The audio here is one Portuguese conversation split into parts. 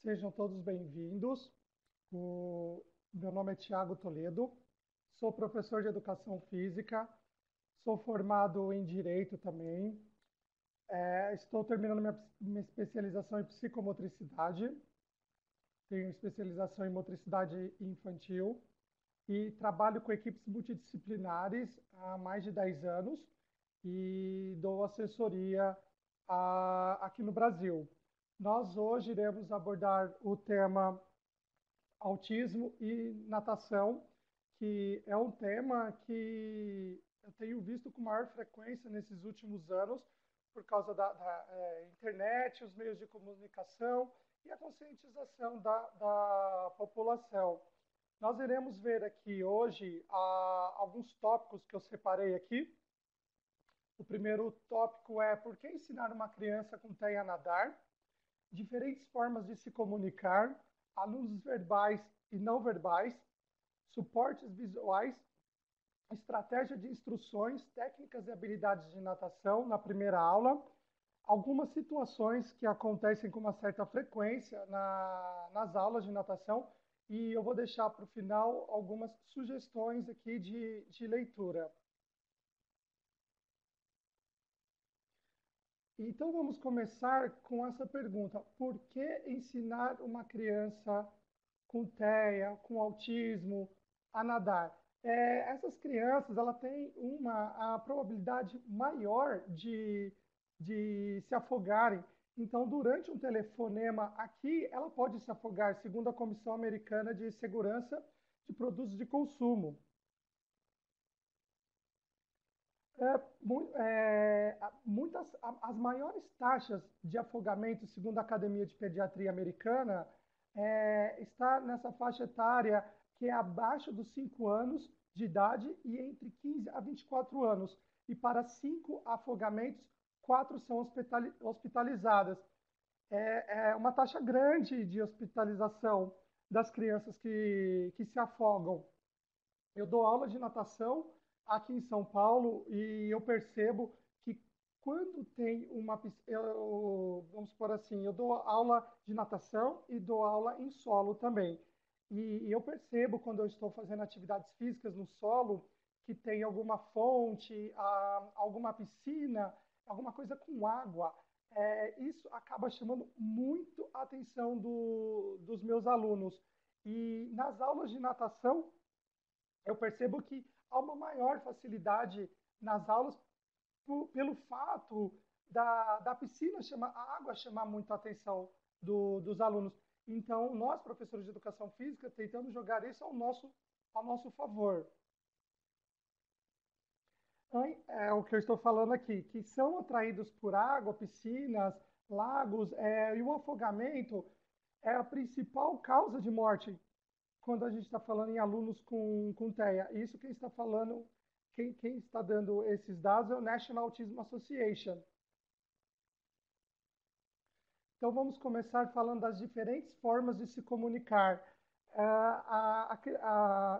Sejam todos bem-vindos. Meu nome é Tiago Toledo, sou professor de Educação Física, sou formado em Direito também. Estou terminando minha especialização em Psicomotricidade, tenho especialização em Motricidade Infantil e trabalho com equipes multidisciplinares há mais de 10 anos e dou assessoria aqui no Brasil. Nós hoje iremos abordar o tema autismo e natação, que é um tema que eu tenho visto com maior frequência nesses últimos anos, por causa da internet, os meios de comunicação e a conscientização da população. Nós iremos ver aqui hoje alguns tópicos que eu separei aqui. O primeiro tópico é por que ensinar uma criança com TEA a nadar? Diferentes formas de se comunicar, alunos verbais e não verbais, suportes visuais, estratégia de instruções, técnicas e habilidades de natação na primeira aula, algumas situações que acontecem com uma certa frequência nas aulas de natação e eu vou deixar para o final algumas sugestões aqui de leitura. Então vamos começar com essa pergunta: por que ensinar uma criança com TEA, com autismo, a nadar? Essas crianças ela têm a probabilidade maior de se afogarem. Então, durante um telefonema aqui, ela pode se afogar, segundo a Comissão Americana de Segurança de Produtos de Consumo. As maiores taxas de afogamento, segundo a Academia de Pediatria Americana, está nessa faixa etária que é abaixo dos 5 anos de idade e entre 15 a 24 anos. E para 5 afogamentos, 4 são hospitalizadas. É uma taxa grande de hospitalização das crianças que se afogam. Eu dou aula de natação aqui em São Paulo e eu percebo que quando tem vamos por assim, eu dou aula de natação e dou aula em solo também. E eu percebo quando eu estou fazendo atividades físicas no solo que tem alguma fonte, alguma piscina, alguma coisa com água. Isso acaba chamando muito a atenção dos meus alunos. E nas aulas de natação, eu percebo que há uma maior facilidade nas aulas pelo fato da piscina chamar, a água chamar muito a atenção dos alunos. Então, nós, professores de educação física, tentamos jogar isso ao nosso favor. É o que eu estou falando aqui, que são atraídos por água, piscinas, lagos, e o afogamento é a principal causa de morte quando a gente está falando em alunos com TEA. Isso quem está falando, quem está dando esses dados é o National Autism Association. Então vamos começar falando das diferentes formas de se comunicar.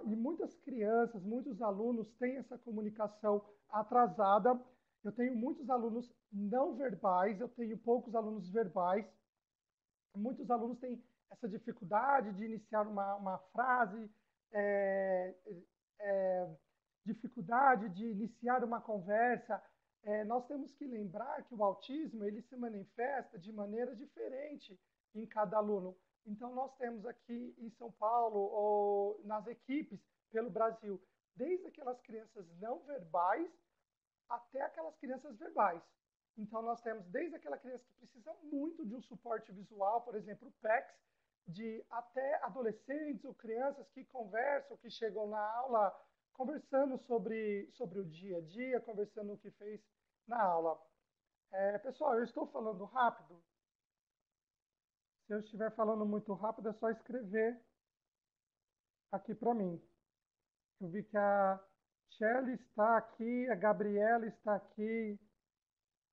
E muitas crianças, muitos alunos têm essa comunicação atrasada. Eu tenho muitos alunos não verbais, eu tenho poucos alunos verbais. Muitos alunos têm essa dificuldade de iniciar uma frase, é, dificuldade de iniciar uma conversa. Nós temos que lembrar que o autismo ele se manifesta de maneira diferente em cada aluno. Então, nós temos aqui em São Paulo, ou nas equipes pelo Brasil, desde aquelas crianças não verbais até aquelas crianças verbais. Então, nós temos desde aquela criança que precisa muito de um suporte visual, por exemplo, o PECS, de até adolescentes ou crianças que conversam, que chegam na aula conversando sobre o dia a dia, conversando o que fez na aula. Pessoal, eu estou falando rápido. Se eu estiver falando muito rápido, é só escrever aqui para mim. Eu vi que a Shelly está aqui, a Gabriela está aqui.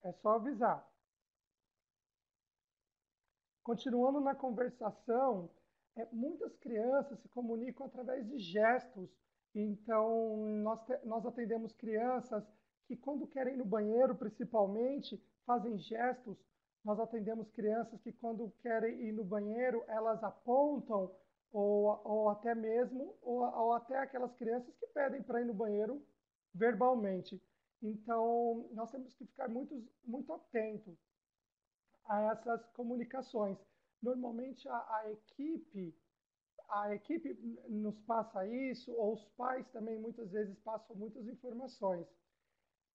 É só avisar. Continuando na conversação, muitas crianças se comunicam através de gestos. Então, nós atendemos crianças que, quando querem ir no banheiro, principalmente, fazem gestos nós atendemos crianças que, quando querem ir no banheiro, elas apontam, ou até mesmo, ou até aquelas crianças que pedem para ir no banheiro verbalmente. Então, nós temos que ficar muito atentos a essas comunicações. Normalmente, a equipe nos passa isso, ou os pais também muitas vezes passam muitas informações.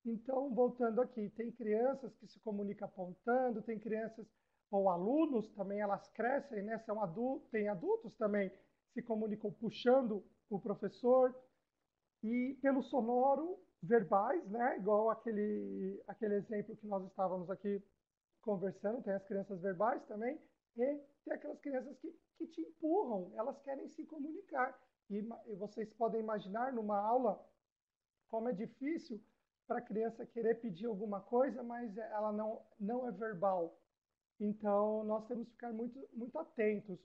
Então, voltando aqui, tem crianças que se comunicam apontando, tem crianças ou alunos também, elas crescem, né? São adultos, tem adultos também que se comunicam puxando o professor e pelo sonoro, verbais, né? Igual aquele exemplo que nós estávamos aqui conversando, tem as crianças verbais também, e tem aquelas crianças que te empurram, elas querem se comunicar. E vocês podem imaginar numa aula como é difícil para a criança querer pedir alguma coisa, mas ela não é verbal. Então, nós temos que ficar muito atentos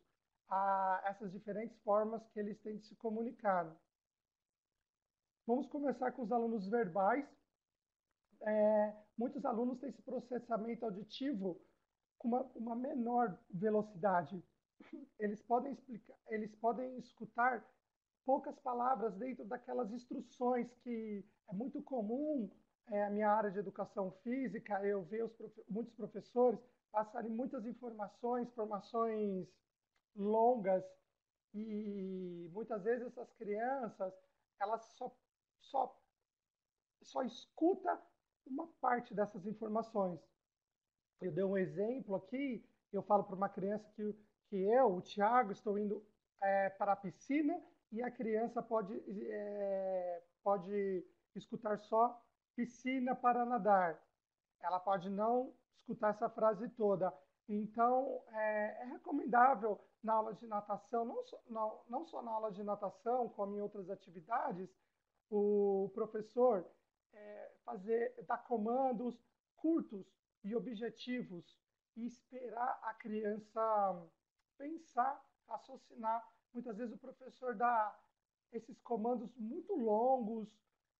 a essas diferentes formas que eles têm de se comunicar. Vamos começar com os alunos verbais. Muitos alunos têm esse processamento auditivo com uma menor velocidade. Eles podem escutar poucas palavras dentro daquelas instruções que é muito comum. A minha área de educação física, eu vejo muitos professores passarem muitas informações longas, e muitas vezes essas crianças elas só, só escuta uma parte dessas informações. Eu dei um exemplo aqui, eu falo para uma criança que o Thiago, estou indo para a piscina, e a criança pode escutar só piscina para nadar. Ela pode não escutar essa frase toda. Então, é recomendável na aula de natação, não só na aula de natação, como em outras atividades, o professor dar comandos curtos e objetivos e esperar a criança pensar, raciocinar. Muitas vezes o professor dá esses comandos muito longos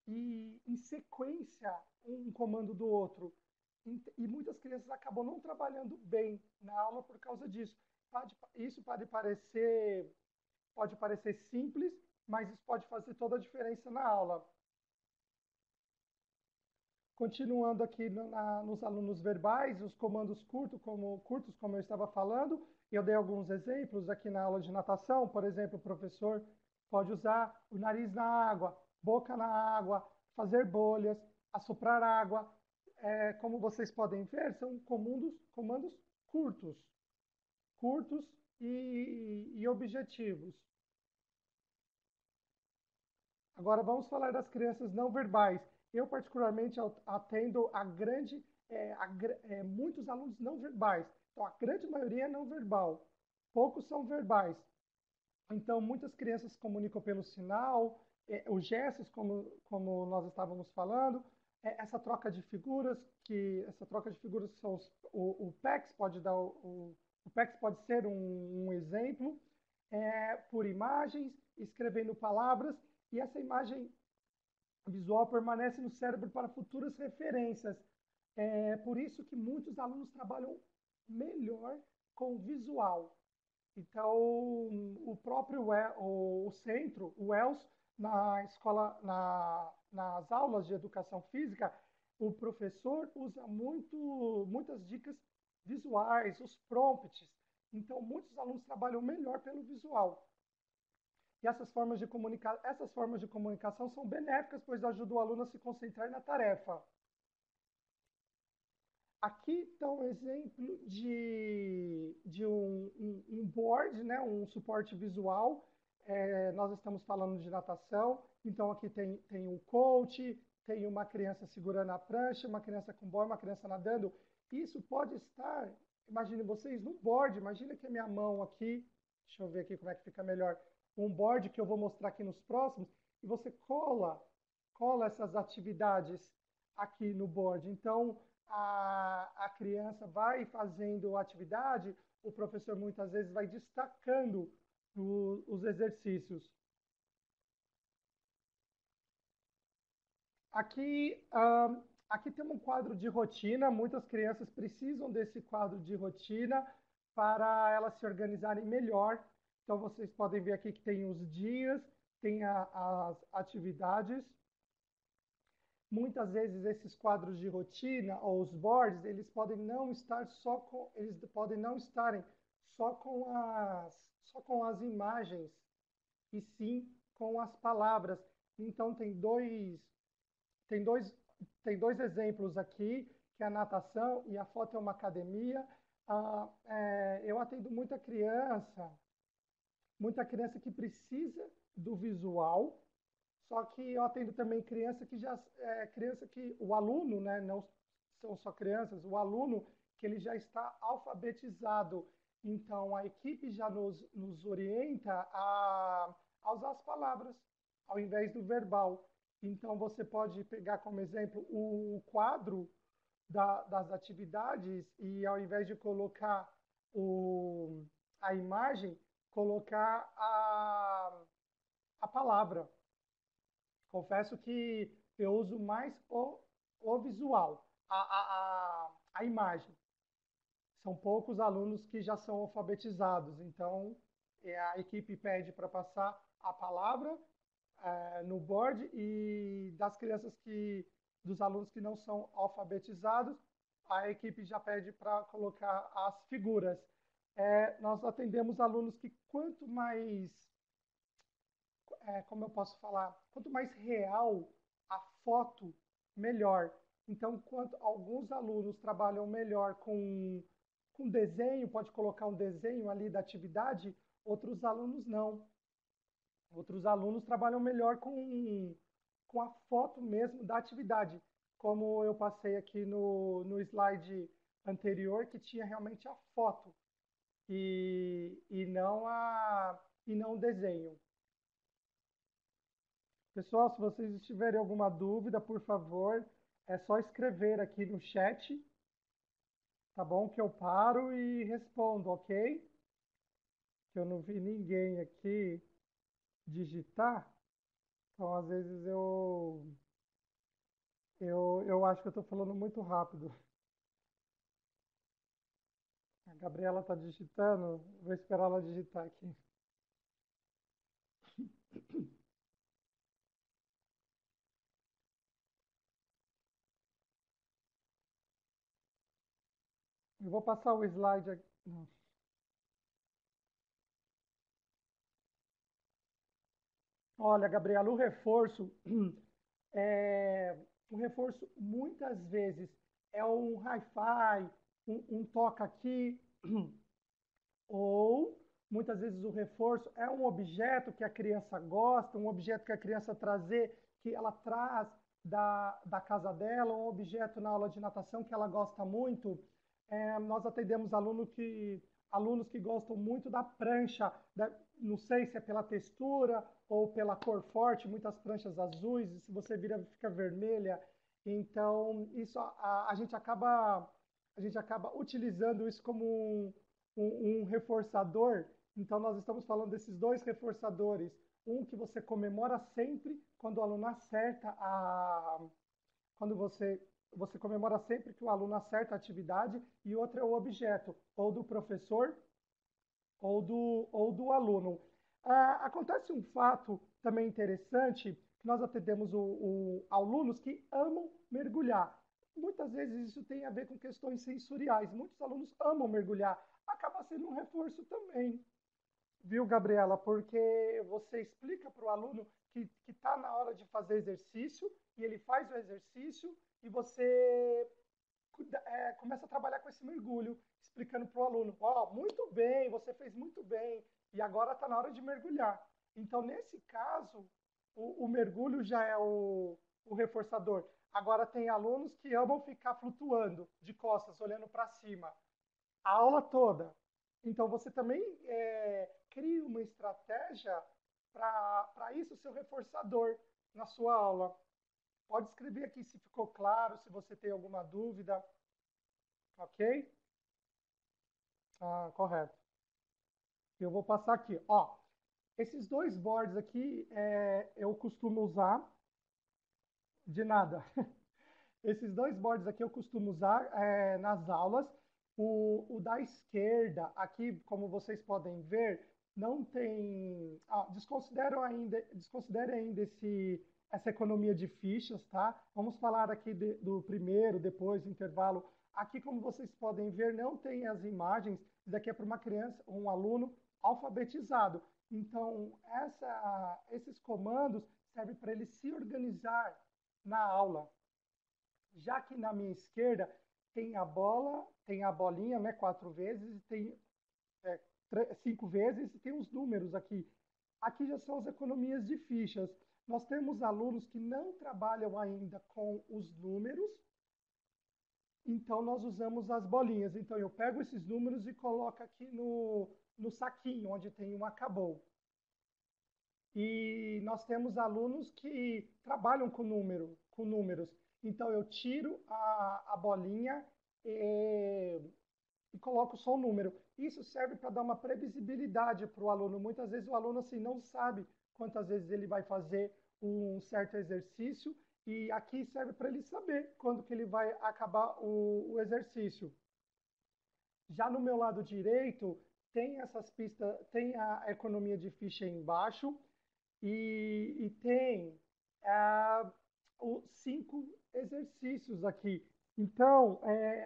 e em sequência um comando do outro. E muitas crianças acabam não trabalhando bem na aula por causa disso. Isso pode parecer simples, mas isso pode fazer toda a diferença na aula. Continuando aqui nos alunos verbais, os comandos curtos, como eu estava falando, eu dei alguns exemplos aqui na aula de natação. Por exemplo, o professor pode usar o nariz na água, boca na água, fazer bolhas, assoprar água. Como vocês podem ver, são comandos curtos, curtos e objetivos. Agora vamos falar das crianças não verbais. Eu, particularmente, atendo muitos alunos não verbais. Então, a grande maioria é não verbal. Poucos são verbais. Então, muitas crianças se comunicam pelo sinal, os gestos, como nós estávamos falando, essa troca de figuras, são o PEX pode dar o PEX pode ser um exemplo, por imagens, escrevendo palavras, e essa imagem visual permanece no cérebro para futuras referências. É por isso que muitos alunos trabalham melhor com o visual. Então, o próprio o centro, o ELS, na escola, nas aulas de educação física, o professor usa muitas dicas visuais, os prompts. Então, muitos alunos trabalham melhor pelo visual. E essas formas de comunicação são benéficas, pois ajudam o aluno a se concentrar na tarefa. Aqui está um exemplo de um board, né, um suporte visual. Nós estamos falando de natação, então aqui tem o coach, tem uma criança segurando a prancha, uma criança com boia, uma criança nadando. Isso pode estar, imagine vocês, no board. Imagina que a minha mão aqui, deixa eu ver aqui como é que fica melhor, um board que eu vou mostrar aqui nos próximos, e você cola essas atividades aqui no board. Então, a criança vai fazendo a atividade, o professor muitas vezes vai destacando os exercícios. Aqui Aqui temos um quadro de rotina. Muitas crianças precisam desse quadro de rotina para elas se organizarem melhor. Então, vocês podem ver aqui que tem os dias, tem as atividades. Muitas vezes esses quadros de rotina ou os boards, eles podem não estarem só com as imagens, e sim com as palavras. Então tem dois, tem dois exemplos aqui, que é a natação e a foto é uma academia. Eu atendo muita criança que precisa do visual, só que eu atendo também criança que o aluno, né, não são só crianças, o aluno que ele já está alfabetizado. Então a equipe já nos orienta a usar as palavras ao invés do verbal. Então você pode pegar como exemplo o quadro das atividades e ao invés de colocar a imagem, colocar a palavra. Confesso que eu uso mais o visual, a imagem. São poucos alunos que já são alfabetizados, então a equipe pede para passar a palavra no board e dos alunos que não são alfabetizados, a equipe já pede para colocar as figuras. Nós atendemos alunos que como eu posso falar, quanto mais real a foto, melhor. Então, quanto alguns alunos trabalham melhor com desenho, pode colocar um desenho ali da atividade, outros alunos não. Outros alunos trabalham melhor com a foto mesmo da atividade, como eu passei aqui no slide anterior, que tinha realmente a foto e não o desenho. Pessoal, se vocês tiverem alguma dúvida, por favor, é só escrever aqui no chat, tá bom? Que eu paro e respondo, ok? Que eu não vi ninguém aqui digitar, então às vezes eu acho que eu estou falando muito rápido. A Gabriela está digitando, vou esperar ela digitar aqui. Eu vou passar o slide aqui. Não. Olha, Gabriela, o reforço muitas vezes é um hi-fi, um toca aqui, ou muitas vezes o reforço é um objeto que a criança gosta, um objeto que a criança que ela traz da casa dela, um objeto na aula de natação que ela gosta muito. Nós atendemos alunos que gostam muito da prancha, não sei se é pela textura ou pela cor forte, muitas pranchas azuis, e se você vira fica vermelha. Então, a gente acaba utilizando isso como um reforçador. Então, nós estamos falando desses dois reforçadores. Um que você comemora sempre quando o aluno acerta quando você comemora sempre que o aluno acerta a atividade, e outro é o objeto, ou do professor ou do aluno. Acontece um fato também interessante, que nós atendemos alunos que amam mergulhar. Muitas vezes isso tem a ver com questões sensoriais. Muitos alunos amam mergulhar. Acaba sendo um reforço também, viu, Gabriela? Porque você explica para o aluno que está na hora de fazer exercício e ele faz o exercício e você começa a trabalhar com esse mergulho, explicando para o aluno: ó, muito bem, você fez muito bem, e agora está na hora de mergulhar. Então, nesse caso, o mergulho já é o reforçador. Agora, tem alunos que amam ficar flutuando de costas, olhando para cima, a aula toda. Então, você também cria uma estratégia para isso, seu reforçador na sua aula. Pode escrever aqui se ficou claro, se você tem alguma dúvida. Ok? Correto. Eu vou passar aqui. Ó, esses dois boards aqui eu costumo usar de nada. Esses dois boards aqui eu costumo usar nas aulas. O da esquerda, aqui, como vocês podem ver, não tem. Desconsidere ainda essa economia de fichas, tá? Vamos falar aqui do primeiro, depois do intervalo. Aqui, como vocês podem ver, não tem as imagens. Isso daqui é para uma criança, um aluno alfabetizado. Então, esses comandos servem para ele se organizar na aula. Já que na minha esquerda tem a bola, tem a bolinha, né, 4 vezes, tem 5 vezes e tem os números aqui. Aqui já são as economias de fichas. Nós temos alunos que não trabalham ainda com os números, então nós usamos as bolinhas. Então eu pego esses números e coloco aqui no saquinho, onde tem um acabou. E nós temos alunos que trabalham com números. Então eu tiro a bolinha e coloco só o número. Isso serve para dar uma previsibilidade para o aluno. Muitas vezes o aluno assim não sabe quantas vezes ele vai fazer um certo exercício e aqui serve para ele saber quando que ele vai acabar o exercício. Já no meu lado direito tem essas pistas, tem a economia de ficha embaixo e tem os 5 exercícios aqui. Então,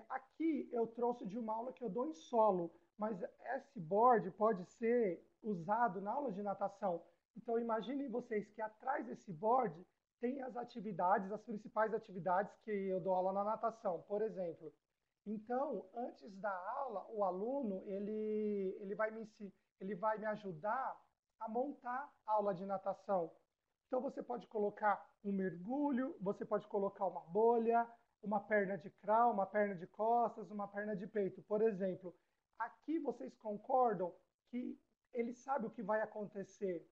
aqui eu trouxe de uma aula que eu dou em solo, mas esse board pode ser usado na aula de natação. Então, imaginem vocês que atrás desse board tem as atividades, as principais atividades que eu dou aula na natação, por exemplo. Então, antes da aula, o aluno ele vai me ajudar a montar a aula de natação. Então, você pode colocar um mergulho, você pode colocar uma bolha, uma perna de crawl, uma perna de costas, uma perna de peito, por exemplo. Aqui vocês concordam que ele sabe o que vai acontecer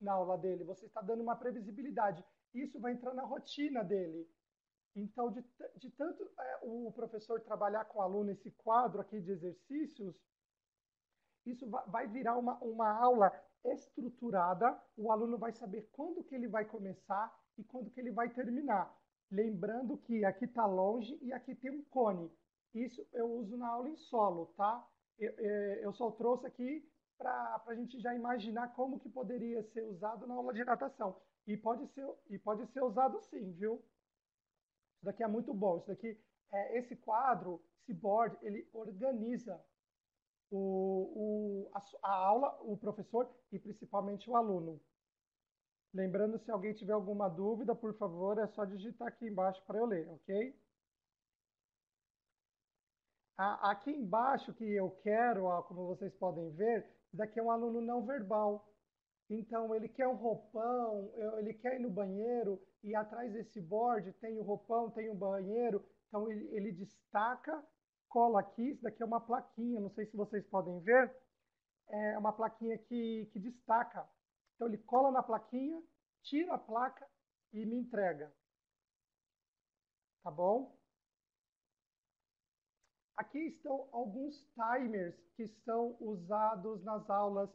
na aula dele, você está dando uma previsibilidade. Isso vai entrar na rotina dele. Então, de tanto o professor trabalhar com o aluno esse quadro aqui de exercícios, isso vai virar uma aula estruturada, o aluno vai saber quando que ele vai começar e quando que ele vai terminar. Lembrando que aqui está longe e aqui tem um cone. Isso eu uso na aula em solo, tá? Eu só trouxe aqui para a gente já imaginar como que poderia ser usado na aula de natação. E pode ser usado sim, viu? Isso daqui é muito bom. Isso daqui, esse quadro, esse board, ele organiza a aula, o professor e principalmente o aluno. Lembrando, se alguém tiver alguma dúvida, por favor, é só digitar aqui embaixo para eu ler, ok? Aqui embaixo que eu quero, ó, como vocês podem ver, daqui é um aluno não verbal. Então, ele quer um roupão, ele quer ir no banheiro, e atrás desse board tem o roupão, tem o banheiro. Então, ele destaca, cola aqui. Isso daqui é uma plaquinha, não sei se vocês podem ver. É uma plaquinha que destaca. Então, ele cola na plaquinha, tira a placa e me entrega. Tá bom? Aqui estão alguns timers que são usados nas aulas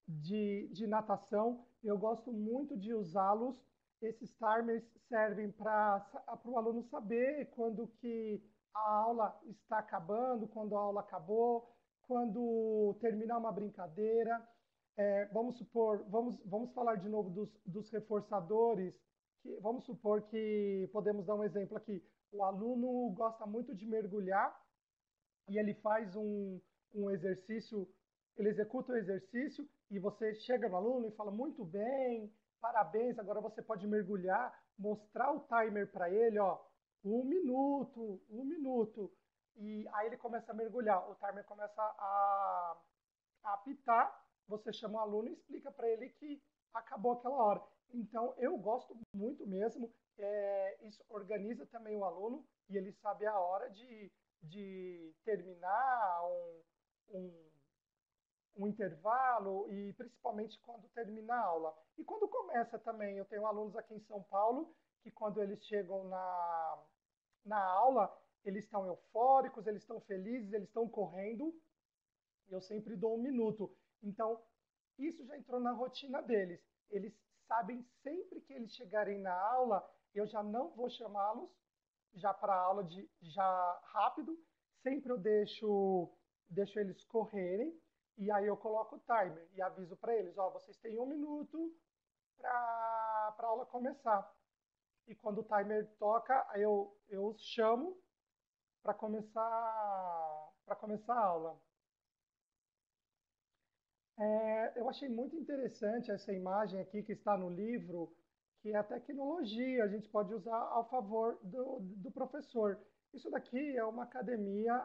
de natação. Eu gosto muito de usá-los. Esses timers servem para o aluno saber quando que a aula está acabando, quando a aula acabou, quando terminar uma brincadeira. Vamos supor, vamos falar de novo dos reforçadores. Vamos supor que podemos dar um exemplo aqui. O aluno gosta muito de mergulhar e ele faz um exercício, ele executa o exercício e você chega no aluno e fala, muito bem, parabéns, agora você pode mergulhar, mostrar o timer para ele, ó, 1 minuto, 1 minuto. E aí ele começa a mergulhar, o timer começa a apitar, você chama o aluno e explica para ele que acabou aquela hora. Então, eu gosto muito mesmo, isso organiza também o aluno e ele sabe a hora de terminar um, um intervalo e principalmente quando termina a aula. E quando começa também, eu tenho alunos aqui em São Paulo que quando eles chegam na aula, eles estão eufóricos, eles estão felizes, eles estão correndo, e eu sempre dou 1 minuto. Então, isso já entrou na rotina deles. Eles sabem sempre que eles chegarem na aula, eu já não vou chamá-los, já para a aula de já rápido. Sempre eu deixo eles correrem e aí eu coloco o timer e aviso para eles, ó, vocês têm 1 minuto para a aula começar. E quando o timer toca, aí eu os chamo para começar a aula. Eu achei muito interessante essa imagem aqui que está no livro, que é a tecnologia, a gente pode usar ao favor do professor. Isso daqui é uma academia,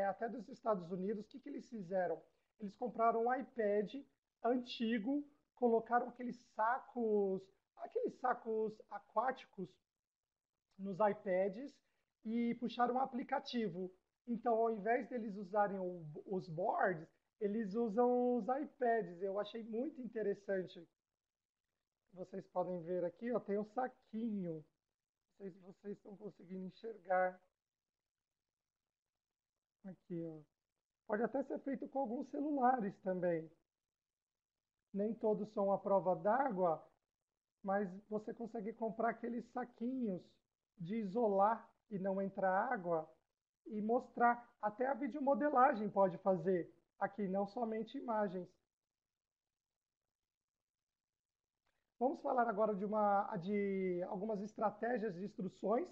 até dos Estados Unidos. O que que eles fizeram? Eles compraram um iPad antigo, colocaram aqueles sacos aquáticos nos iPads e puxaram um aplicativo. Então, ao invés deles usarem os boards, eles usam os iPads. Eu achei muito interessante. Vocês podem ver aqui, ó, tem um saquinho. Não sei se vocês estão conseguindo enxergar. Aqui, ó. Pode até ser feito com alguns celulares também. Nem todos são à prova d'água, mas você consegue comprar aqueles saquinhos de isolar e não entrar água e mostrar. Até a videomodelagem pode fazer aqui, não somente imagens. Vamos falar agora de algumas estratégias de instruções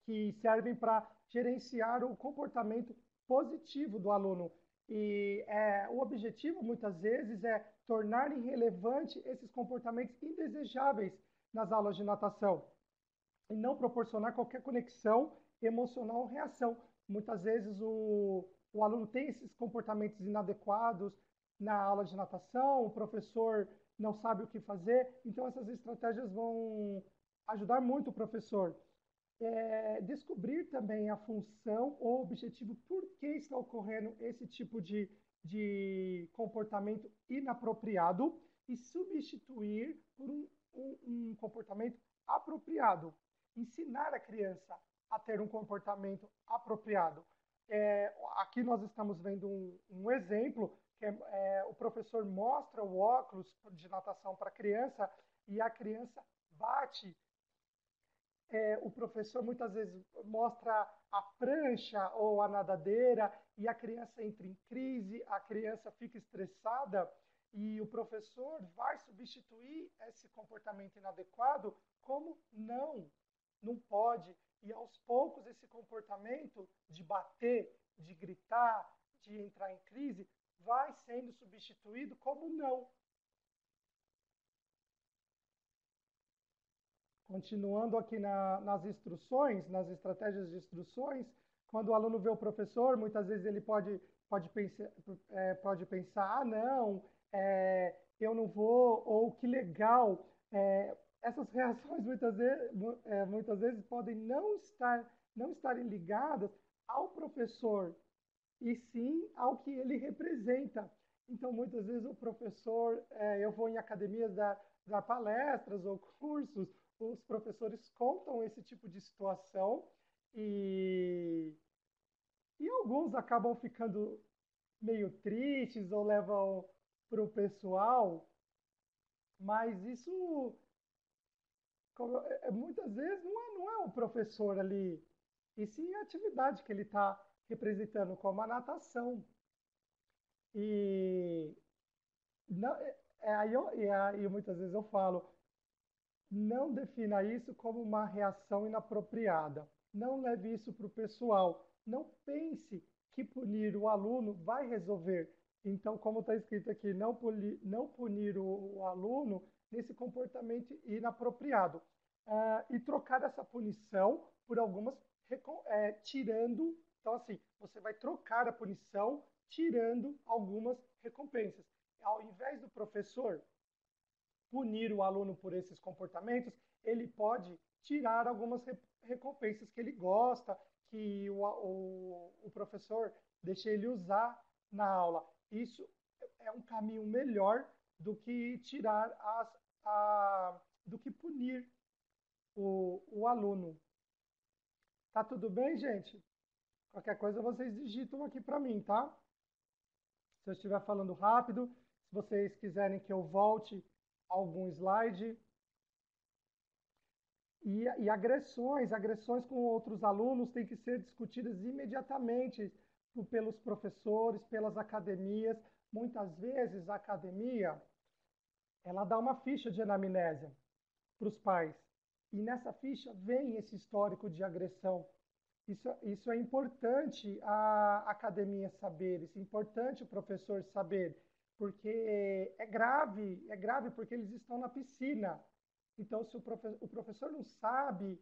que servem para gerenciar o comportamento positivo do aluno. E o objetivo, muitas vezes, é tornar irrelevante esses comportamentos indesejáveis nas aulas de natação e não proporcionar qualquer conexão emocional ou reação. Muitas vezes o aluno tem esses comportamentos inadequados na aula de natação, o professor não sabe o que fazer, então essas estratégias vão ajudar muito o professor. Descobrir também a função ou objetivo, por que está ocorrendo esse tipo de comportamento inapropriado e substituir por um comportamento apropriado. Ensinar a criança a ter um comportamento apropriado. Aqui nós estamos vendo um exemplo, que o professor mostra o óculos de natação para a criança e a criança bate. O professor muitas vezes mostra a prancha ou a nadadeira e a criança entra em crise, a criança fica estressada e o professor vai substituir esse comportamento inadequado como não pode. E aos poucos esse comportamento de bater, de gritar, de entrar em crise, vai sendo substituído como não. Continuando aqui nas instruções, nas estratégias de instruções, quando o aluno vê o professor, muitas vezes ele pode pensar, ah, não, eu não vou, ou que legal. Essas reações muitas vezes podem não estarem ligadas ao professor, e sim ao que ele representa. Então, muitas vezes o professor, eu vou em academias dar palestras ou cursos, os professores contam esse tipo de situação e, e alguns acabam ficando meio tristes ou levam para o pessoal, mas isso muitas vezes não é o professor ali, e sim a atividade que ele está representando, como a natação. E, não, aí muitas vezes eu falo, não defina isso como uma reação inapropriada. Não leve isso para o pessoal. Não pense que punir o aluno vai resolver. Então, como está escrito aqui, não punir o aluno nesse comportamento inapropriado. E trocar essa punição por algumas, tirando. Então, assim, você vai trocar a punição tirando algumas recompensas. Ao invés do professor punir o aluno por esses comportamentos, ele pode tirar algumas recompensas que ele gosta, que o professor deixa ele usar na aula. Isso é um caminho melhor do que do que punir o aluno. Tá tudo bem, gente? Qualquer coisa vocês digitam aqui para mim, tá? Se eu estiver falando rápido, se vocês quiserem que eu volte algum slide. E agressões com outros alunos têm que ser discutidas imediatamente pelos professores, pelas academias. Muitas vezes a academia, ela dá uma ficha de anamnésia para os pais. E nessa ficha vem esse histórico de agressão. Isso é importante a academia saber, isso é importante o professor saber, porque é grave porque eles estão na piscina. Então, se o professor não sabe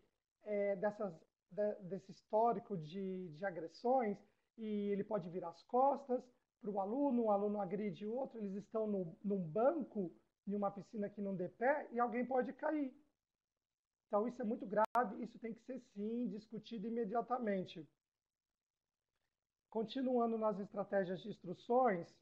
desse histórico de agressões, e ele pode virar as costas para o aluno agride o outro, eles estão num banco, em uma piscina que não dê pé, e alguém pode cair. Então, isso é muito grave, isso tem que ser, sim, discutido imediatamente. Continuando nas estratégias de instruções,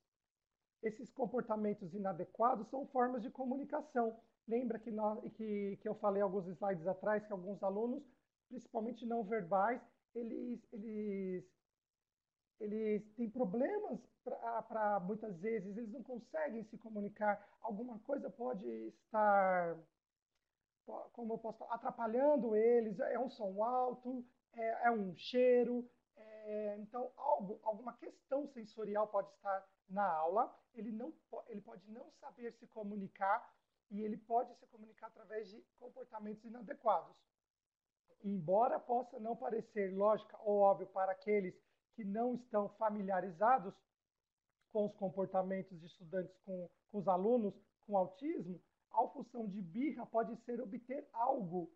esses comportamentos inadequados são formas de comunicação. Lembra que eu falei alguns slides atrás que alguns alunos, principalmente não verbais, eles têm problemas para muitas vezes, eles não conseguem se comunicar. Alguma coisa pode estar, como eu posso falar, atrapalhando eles, é um som alto, é um cheiro, então alguma questão sensorial pode estar na aula, ele pode não saber se comunicar e ele pode se comunicar através de comportamentos inadequados. Embora possa não parecer lógica ou óbvio para aqueles que não estão familiarizados com os comportamentos de estudantes com os alunos com autismo, a função de birra pode ser obter algo,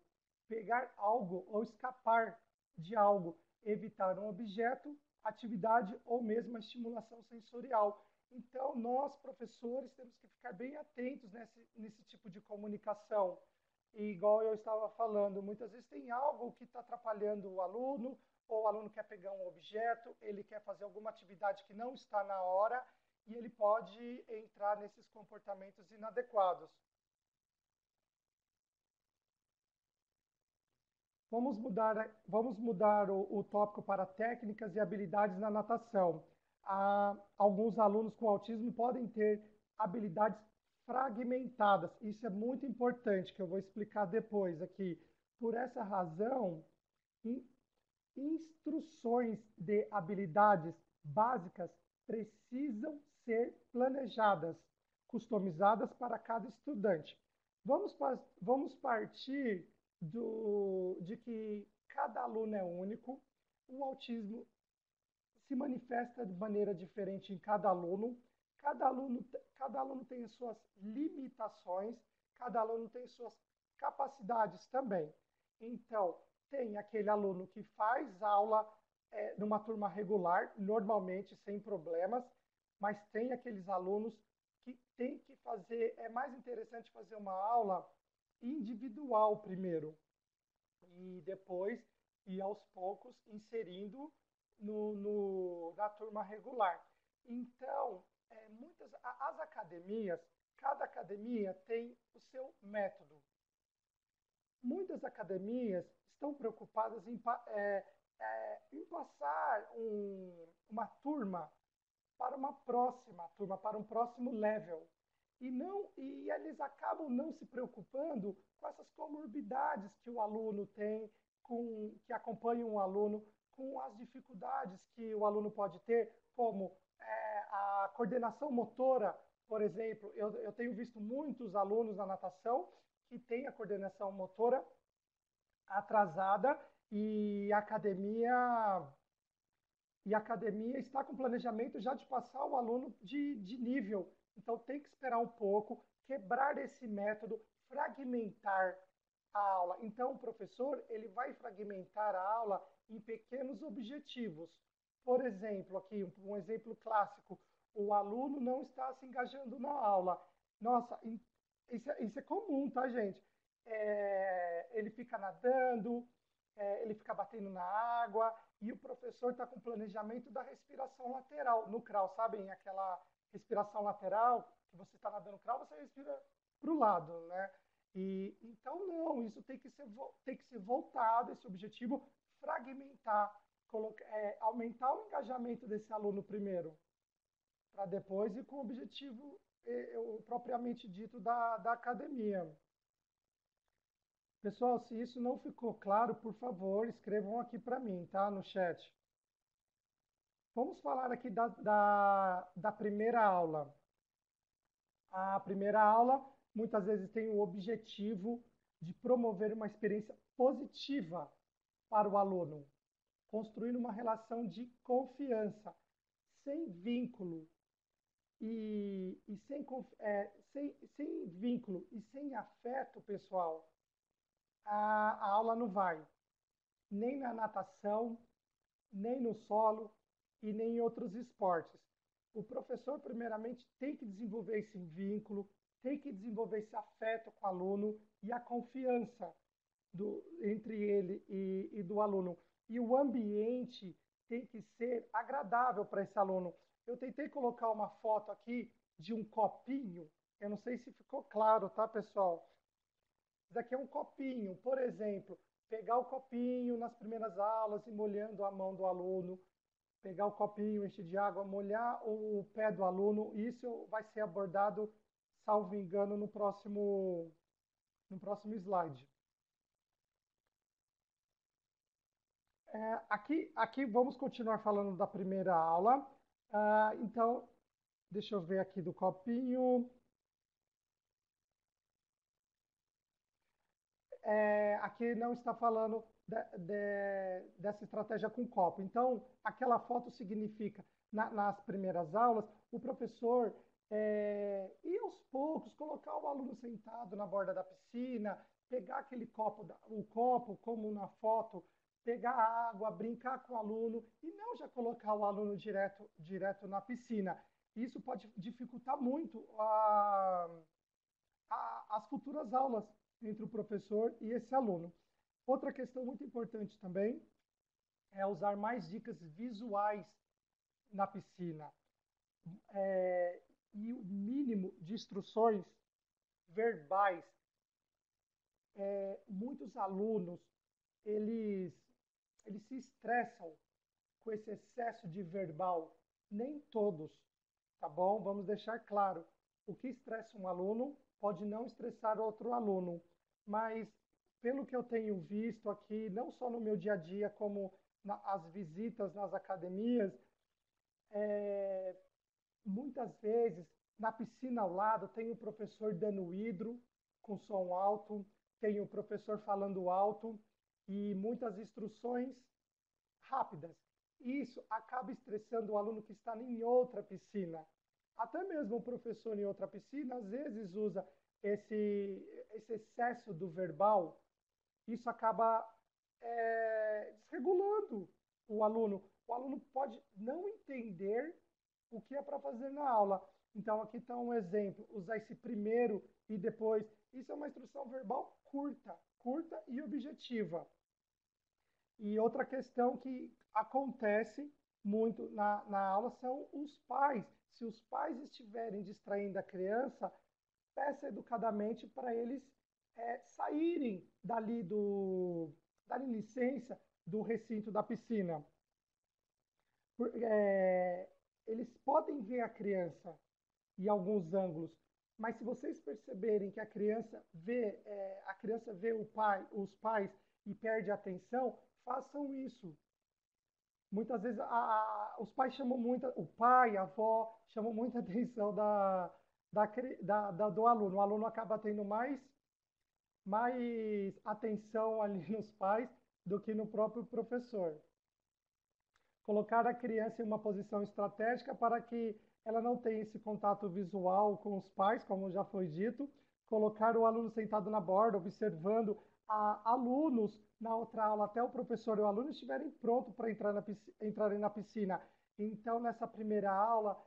pegar algo ou escapar de algo, evitar um objeto, atividade ou mesmo a estimulação sensorial. Então, nós, professores, temos que ficar bem atentos nesse tipo de comunicação. E, igual eu estava falando, muitas vezes tem algo que está atrapalhando o aluno, ou o aluno quer pegar um objeto, ele quer fazer alguma atividade que não está na hora, e ele pode entrar nesses comportamentos inadequados. Vamos mudar o tópico para técnicas e habilidades na natação. Alguns alunos com autismo podem ter habilidades fragmentadas. Isso é muito importante, que eu vou explicar depois aqui. Por essa razão, instruções de habilidades básicas precisam ser planejadas, customizadas para cada estudante. Vamos partir de que cada aluno é único, o autismo se manifesta de maneira diferente em cada aluno, cada aluno, cada aluno tem as suas limitações, cada aluno tem suas capacidades também. Então, tem aquele aluno que faz aula numa turma regular, normalmente sem problemas, mas tem aqueles alunos que tem que fazer, é mais interessante fazer uma aula individual primeiro, e depois ir aos poucos inserindo na turma regular. Então, as academias, cada academia tem o seu método. Muitas academias estão preocupadas em passar uma turma para uma próxima turma, para um próximo level. E eles acabam não se preocupando com essas comorbidades que o aluno tem, que acompanham o aluno, com as dificuldades que o aluno pode ter, como a coordenação motora, por exemplo. Eu tenho visto muitos alunos na natação que têm a coordenação motora atrasada e a academia está com planejamento já de passar o aluno de nível. Então, tem que esperar um pouco, quebrar esse método, fragmentar a aula. Então, o professor ele vai fragmentar a aula em pequenos objetivos. Por exemplo, aqui um exemplo clássico, o aluno não está se engajando na aula. Nossa, isso é comum, tá, gente? Ele fica nadando, ele fica batendo na água, e o professor está com o planejamento da respiração lateral, no crawl, sabem? Aquela respiração lateral, que você está nadando crawl, você respira para o lado, né? E, então, não, isso tem que ser voltado, esse objetivo, fragmentar, aumentar o engajamento desse aluno primeiro, para depois ir com o objetivo propriamente dito da academia. Pessoal, se isso não ficou claro, por favor, escrevam aqui para mim, tá? No chat. Vamos falar aqui da primeira aula. A primeira aula muitas vezes tem o objetivo de promover uma experiência positiva para o aluno, construindo uma relação de confiança, sem vínculo e sem vínculo e sem afeto, pessoal, a aula não vai, nem na natação, nem no solo e nem em outros esportes. O professor, primeiramente, tem que desenvolver esse vínculo, tem que desenvolver esse afeto com o aluno e a confiança entre ele e do aluno. E o ambiente tem que ser agradável para esse aluno. Eu tentei colocar uma foto aqui de um copinho, eu não sei se ficou claro, tá, pessoal? Isso aqui é um copinho, por exemplo, pegar o copinho nas primeiras aulas e molhando a mão do aluno, pegar o copinho, encher de água, molhar o pé do aluno, isso vai ser abordado, salvo engano, no próximo slide. Aqui vamos continuar falando da primeira aula. Então, deixa eu ver aqui do copinho. Aqui não está falando dessa estratégia com copo. Então, aquela foto significa, nas primeiras aulas, o professor ir aos poucos, colocar o aluno sentado na borda da piscina, pegar aquele copo, o copo, como na foto, pegar a água, brincar com o aluno e não já colocar o aluno direto na piscina. Isso pode dificultar muito as futuras aulas entre o professor e esse aluno. Outra questão muito importante também é usar mais dicas visuais na piscina e o mínimo de instruções verbais. Muitos alunos eles, eles se estressam com esse excesso de verbal. Nem todos, tá bom? Vamos deixar claro. O que estressa um aluno pode não estressar outro aluno, mas pelo que eu tenho visto aqui, não só no meu dia a dia, como as visitas nas academias, muitas vezes na piscina ao lado tem o professor dando hidro com som alto, tem o professor falando alto e muitas instruções rápidas. Isso acaba estressando o aluno que está em outra piscina. Até mesmo o professor em outra piscina, às vezes, usa esse excesso do verbal. Isso acaba desregulando o aluno. O aluno pode não entender o que é para fazer na aula. Então, aqui está um exemplo: usar esse primeiro e depois. Isso é uma instrução verbal curta e objetiva. E outra questão que acontece muito na aula são os pais. Se os pais estiverem distraindo a criança, peça educadamente para eles saírem darem licença do recinto da piscina. Eles podem ver a criança em alguns ângulos, mas se vocês perceberem que a criança vê os pais e perde a atenção, façam isso. Muitas vezes os pais chamam muito, o pai, a avó, chamam muita atenção do aluno. O aluno acaba tendo mais atenção ali nos pais do que no próprio professor. Colocar a criança em uma posição estratégica para que ela não tenha esse contato visual com os pais, como já foi dito. Colocar o aluno sentado na borda, observando alunos na outra aula, até o professor e o aluno estiverem prontos para entrarem na piscina. Então, nessa primeira aula,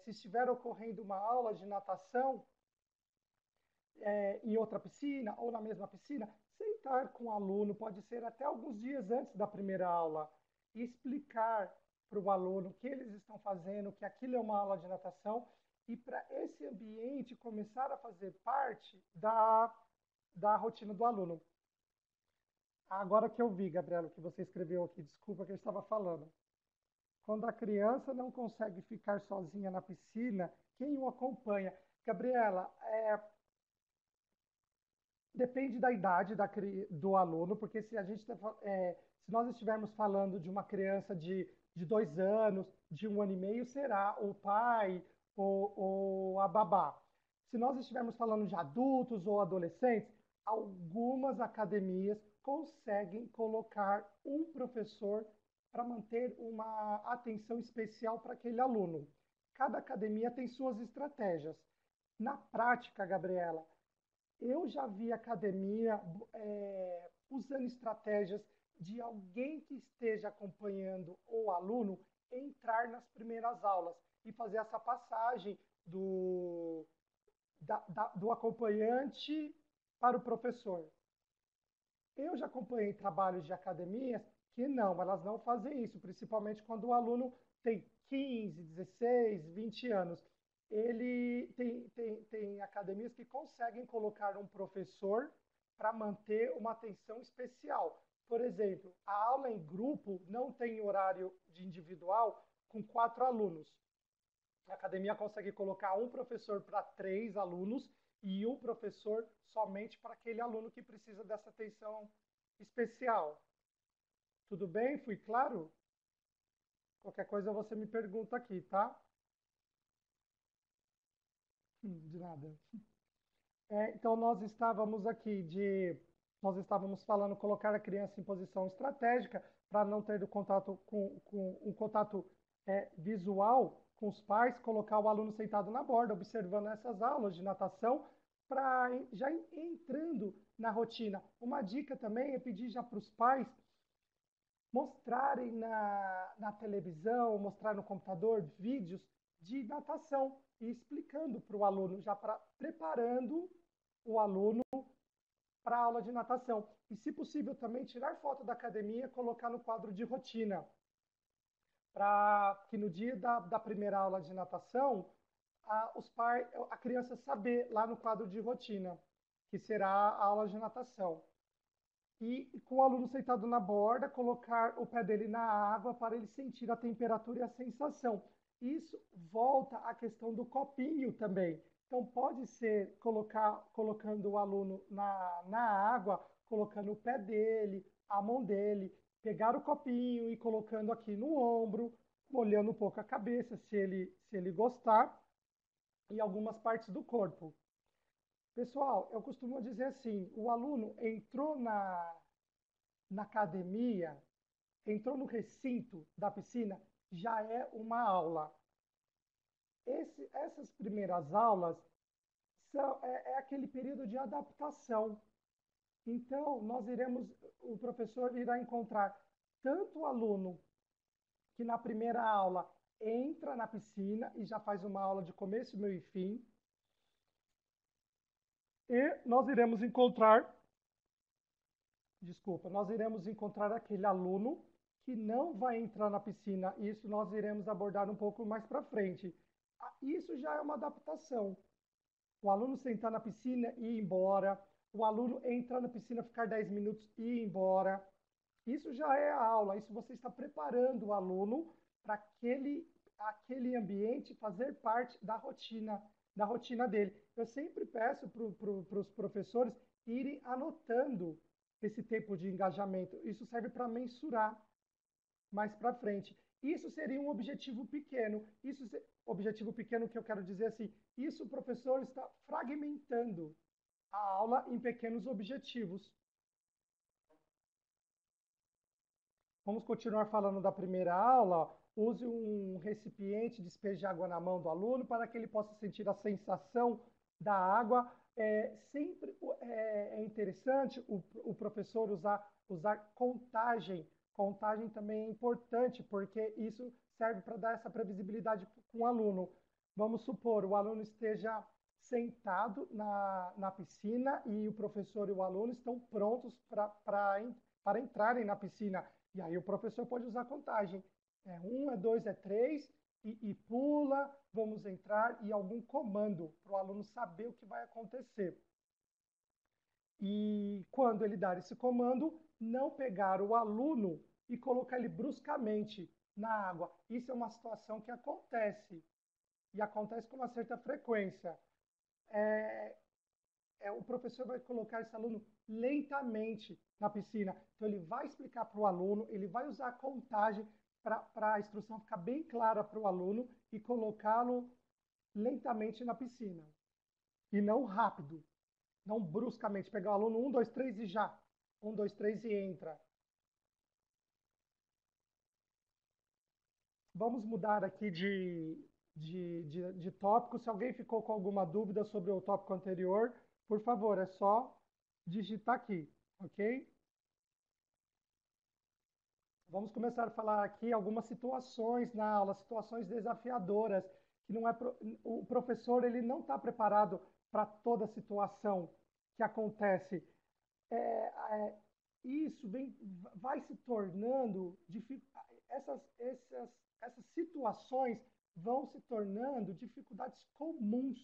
se estiver ocorrendo uma aula de natação, em outra piscina ou na mesma piscina, sentar com o aluno, pode ser até alguns dias antes da primeira aula, e explicar para o aluno o que eles estão fazendo, que aquilo é uma aula de natação, e para esse ambiente começar a fazer parte da rotina do aluno. Agora que eu vi, Gabriela, o que você escreveu aqui, desculpa que eu estava falando. Quando a criança não consegue ficar sozinha na piscina, quem o acompanha? Gabriela, Depende da idade do aluno, porque se a gente se nós estivermos falando de uma criança de 2 anos, de 1 ano e meio, será o pai ou a babá. Se nós estivermos falando de adultos ou adolescentes, algumas academias conseguem colocar um professor para manter uma atenção especial para aquele aluno. Cada academia tem suas estratégias. Na prática, Gabriela, eu já vi academia usando estratégias de alguém que esteja acompanhando o aluno entrar nas primeiras aulas e fazer essa passagem do acompanhante para o professor. Eu já acompanhei trabalhos de academias que não, elas não fazem isso, principalmente quando o aluno tem 15, 16, 20 anos. Ele tem academias que conseguem colocar um professor para manter uma atenção especial. Por exemplo, a aula em grupo não tem horário de individual com 4 alunos. A academia consegue colocar um professor para 3 alunos e um professor somente para aquele aluno que precisa dessa atenção especial. Tudo bem? Fui claro? Qualquer coisa você me pergunta aqui, tá? De nada. Então nós estávamos falando colocar a criança em posição estratégica para não ter o contato com um contato visual com os pais, colocar o aluno sentado na borda, observando essas aulas de natação, para já entrando na rotina. Uma dica também é pedir já para os pais mostrarem na televisão, mostrar no computador vídeos de natação e explicando para o aluno, já preparando o aluno para a aula de natação. E, se possível, também tirar foto da academia e colocar no quadro de rotina, para que no dia da primeira aula de natação, a criança saber lá no quadro de rotina, que será a aula de natação. E com o aluno sentado na borda, colocar o pé dele na água para ele sentir a temperatura e a sensação. Isso volta à questão do copinho também. Então, pode ser colocando o aluno na água, colocando o pé dele, a mão dele, pegar o copinho e colocando aqui no ombro, molhando um pouco a cabeça, se ele gostar, e algumas partes do corpo. Pessoal, eu costumo dizer assim: o aluno entrou na academia, entrou no recinto da piscina, já é uma aula. Essas primeiras aulas é aquele período de adaptação. Então, o professor irá encontrar tanto o aluno que na primeira aula entra na piscina e já faz uma aula de começo, meio e fim, e nós iremos encontrar aquele aluno que não vai entrar na piscina. Isso nós iremos abordar um pouco mais para frente. Isso já é uma adaptação. O aluno sentar na piscina e ir embora, o aluno entrar na piscina, ficar 10 minutos e ir embora. Isso já é a aula, isso você está preparando o aluno para aquele ambiente fazer parte da rotina dele. Eu sempre peço para os professores irem anotando esse tempo de engajamento. Isso serve para mensurar mais para frente. Isso seria um objetivo pequeno. Objetivo pequeno que eu quero dizer assim, isso o professor está fragmentando a aula em pequenos objetivos. Vamos continuar falando da primeira aula. Use um recipiente, despeje água na mão do aluno para que ele possa sentir a sensação da água. Sempre é interessante o professor usar contagem. Contagem também é importante, porque isso serve para dar essa previsibilidade com o aluno. Vamos supor, o aluno esteja sentado na piscina e o professor e o aluno estão prontos para entrarem na piscina. E aí o professor pode usar contagem. É 1, é 2, é 3, e pula, vamos entrar, e algum comando para o aluno saber o que vai acontecer. E quando ele dar esse comando, não pegar o aluno e colocar ele bruscamente na água. Isso é uma situação que acontece, e acontece com uma certa frequência. o professor vai colocar esse aluno lentamente na piscina. Então, ele vai explicar para o aluno, ele vai usar a contagem para a instrução ficar bem clara para o aluno e colocá-lo lentamente na piscina. E não rápido, não bruscamente. Pegar o aluno, 1, 2, 3 e já. 1, 2, 3 e entra. Vamos mudar aqui de tópico. Se alguém ficou com alguma dúvida sobre o tópico anterior, por favor, é só digitar aqui, ok? Vamos começar a falar aqui algumas situações na aula, situações desafiadoras, que não é o professor ele não está preparado para toda situação que acontece. É, isso vai se tornando essas situações vão se tornando dificuldades comuns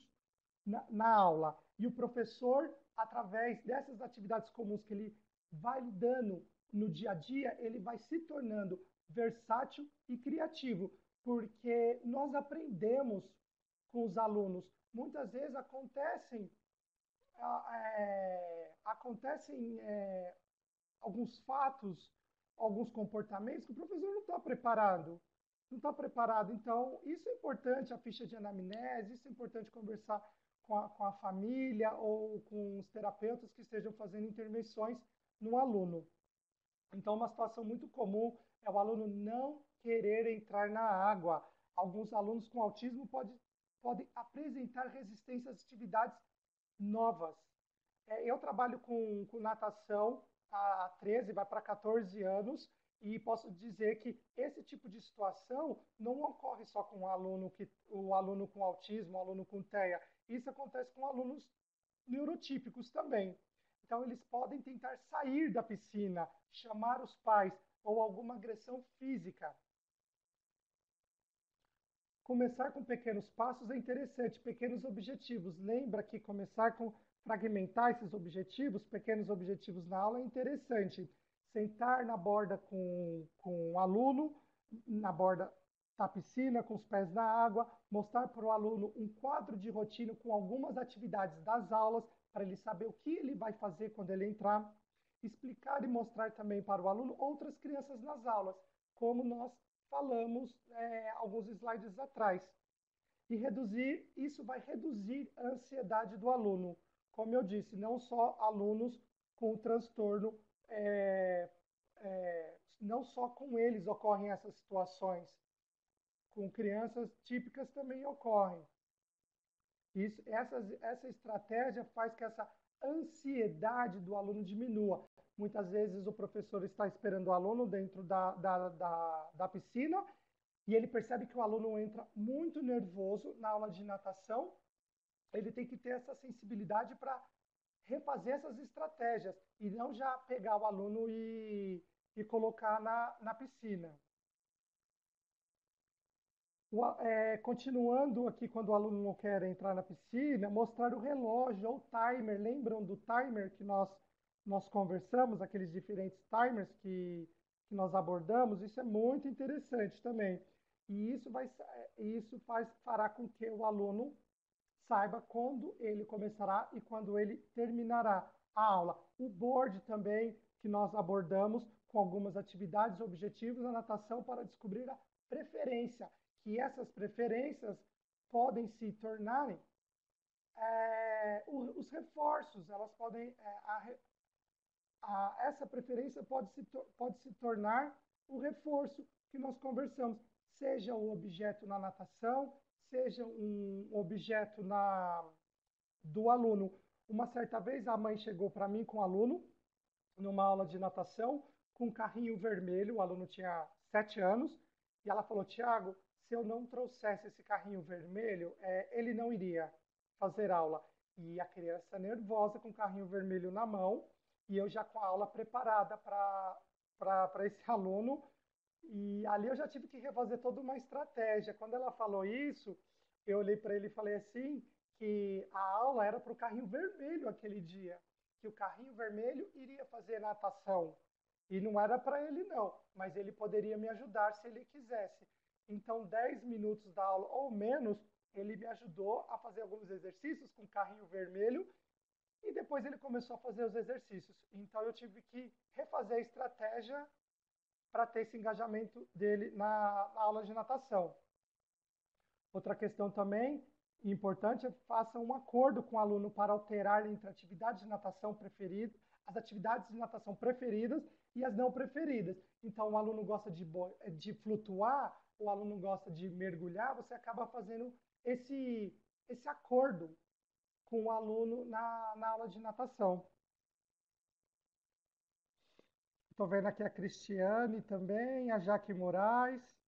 na aula. E o professor, através dessas atividades comuns que ele vai lidando no dia a dia, ele vai se tornando versátil e criativo, porque nós aprendemos com os alunos. Muitas vezes acontecem alguns fatos, alguns comportamentos que o professor não está preparado. Não está preparado. Então, isso é importante, a ficha de anamnese, isso é importante conversar com a família ou com os terapeutas que estejam fazendo intervenções no aluno. Então, uma situação muito comum é o aluno não querer entrar na água. Alguns alunos com autismo podem apresentar resistência às atividades novas. Eu trabalho com natação há 13, vai para 14 anos, e posso dizer que esse tipo de situação não ocorre só com o aluno com autismo, o aluno com TEA. Isso acontece com alunos neurotípicos também. Então, eles podem tentar sair da piscina, chamar os pais ou alguma agressão física. Começar com pequenos passos é interessante, pequenos objetivos. Lembra que começar com fragmentar esses objetivos, pequenos objetivos na aula é interessante. Sentar na borda com o aluno, na borda da piscina, com os pés na água, mostrar para o aluno um quadro de rotina com algumas atividades das aulas, para ele saber o que ele vai fazer quando ele entrar. Explicar e mostrar também para o aluno outras crianças nas aulas, como nós falamos alguns slides atrás. E isso vai reduzir a ansiedade do aluno. Como eu disse, não só alunos com transtorno, não só com eles ocorrem essas situações, com crianças típicas também ocorrem. Essa estratégia faz que essa ansiedade do aluno diminua. Muitas vezes o professor está esperando o aluno dentro da piscina e ele percebe que o aluno entra muito nervoso na aula de natação. Ele tem que ter essa sensibilidade para refazer essas estratégias e não já pegar o aluno e colocar na piscina. Continuando aqui, quando o aluno não quer entrar na piscina, mostrar o relógio ou timer. Lembram do timer que nós conversamos, aqueles diferentes timers que nós abordamos? Isso é muito interessante também. E fará com que o aluno saiba quando ele começará e quando ele terminará a aula. O board também, que nós abordamos com algumas atividades, objetivos na natação para descobrir a preferência, que essas preferências podem se tornarem os reforços, elas podem, essa preferência pode se tornar o reforço que nós conversamos, seja o objeto na natação, seja um objeto do aluno. Uma certa vez a mãe chegou para mim com o aluno, numa aula de natação, com um carrinho vermelho, o aluno tinha 7 anos, e ela falou: Tiago, se eu não trouxesse esse carrinho vermelho, ele não iria fazer aula. E a criança nervosa com o carrinho vermelho na mão, e eu já com a aula preparada para esse aluno, e ali eu já tive que refazer toda uma estratégia. Quando ela falou isso, eu olhei para ele e falei assim, que a aula era para o carrinho vermelho aquele dia, que o carrinho vermelho iria fazer natação. E não era para ele não, mas ele poderia me ajudar se ele quisesse. Então, 10 minutos da aula ou menos, ele me ajudou a fazer alguns exercícios com o carrinho vermelho e depois ele começou a fazer os exercícios. Então eu tive que refazer a estratégia para ter esse engajamento dele na aula de natação. Outra questão também importante é faça um acordo com o aluno para alterar entre atividades de natação preferidas, as atividades de natação preferidas e as não preferidas. Então, o aluno gosta de flutuar, o aluno gosta de mergulhar, você acaba fazendo esse acordo com o aluno na aula de natação. Estou vendo aqui a Cristiane também, a Jaque Moraes.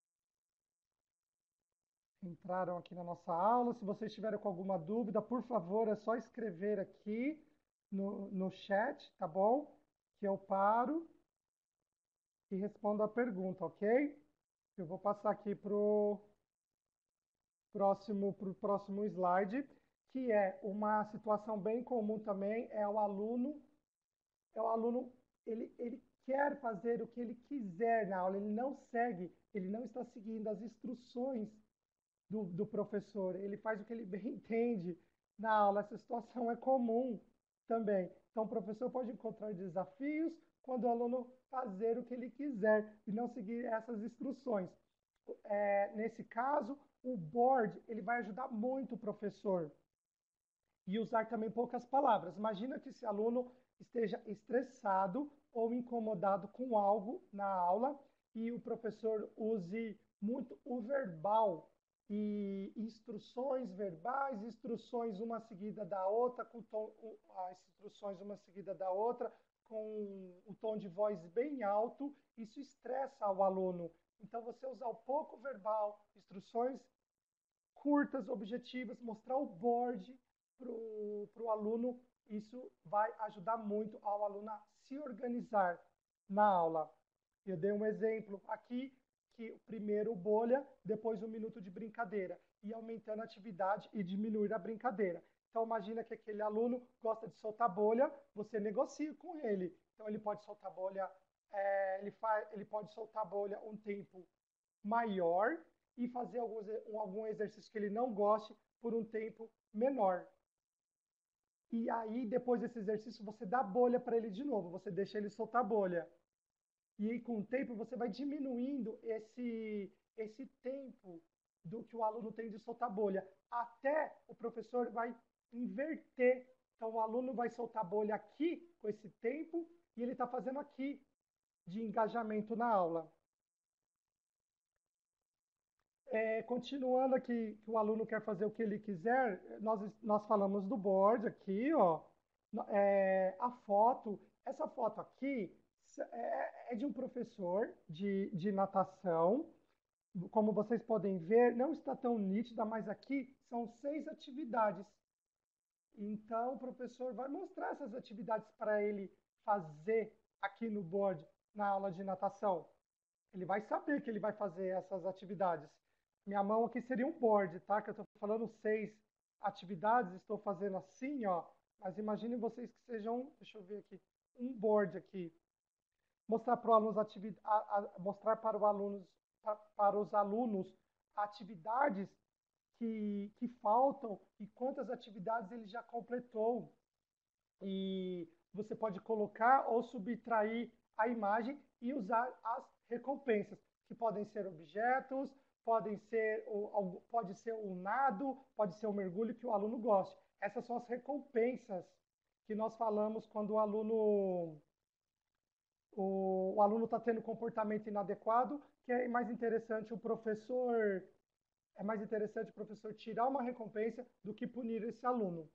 Entraram aqui na nossa aula. Se vocês tiverem com alguma dúvida, por favor, é só escrever aqui no chat, tá bom? Que eu paro e respondo a pergunta, ok? Eu vou passar aqui para o próximo slide, que é uma situação bem comum também, é o aluno, ele quer fazer o que ele quiser na aula, ele não está seguindo as instruções do professor, ele faz o que ele bem entende na aula. Essa situação é comum também. Então, o professor pode encontrar desafios quando o aluno fazer o que ele quiser e não seguir essas instruções. Nesse caso, o board ele vai ajudar muito o professor e usar também poucas palavras. Imagina que esse aluno esteja estressado ou incomodado com algo na aula e o professor use muito o verbal e instruções verbais, instruções uma seguida da outra, as instruções uma seguida da outra, com um tom de voz bem alto, isso estressa o aluno. Então, você usar o pouco verbal, instruções curtas, objetivas, mostrar o board para o aluno, isso vai ajudar muito ao aluno a se organizar na aula. Eu dei um exemplo aqui, que primeiro bolha, depois um minuto de brincadeira, e aumentando a atividade e diminuir a brincadeira. Então, imagina que aquele aluno gosta de soltar bolha, você negocia com ele. Então, ele pode soltar bolha, ele pode soltar bolha um tempo maior e fazer algum exercício que ele não goste por um tempo menor. E aí, depois desse exercício, você dá bolha para ele de novo, você deixa ele soltar bolha. E aí, com o tempo, você vai diminuindo esse tempo do que o aluno tem de soltar bolha, até o professor vai inverter. Então, o aluno vai soltar bolha aqui, com esse tempo, e ele está fazendo aqui, de engajamento na aula. Continuando aqui, que o aluno quer fazer o que ele quiser, nós falamos do board aqui, ó, a foto. Essa foto aqui é de um professor de natação. Como vocês podem ver, não está tão nítida, mas aqui são 6 atividades. Então, o professor vai mostrar essas atividades para ele fazer aqui no board, na aula de natação. Ele vai saber que ele vai fazer essas atividades. Minha mão aqui seria um board, tá? Que eu estou falando 6 atividades, estou fazendo assim, ó. Mas imaginem vocês que sejam, deixa eu ver aqui, um board aqui. Mostrar para, mostrar para, para os alunos atividades que faltam e quantas atividades ele já completou. E você pode colocar ou subtrair a imagem e usar as recompensas, que podem ser objetos, pode ser um nado, pode ser um mergulho que o aluno goste. Essas são as recompensas que nós falamos quando o aluno está tendo comportamento inadequado, que é mais interessante o professor tirar uma recompensa do que punir esse aluno.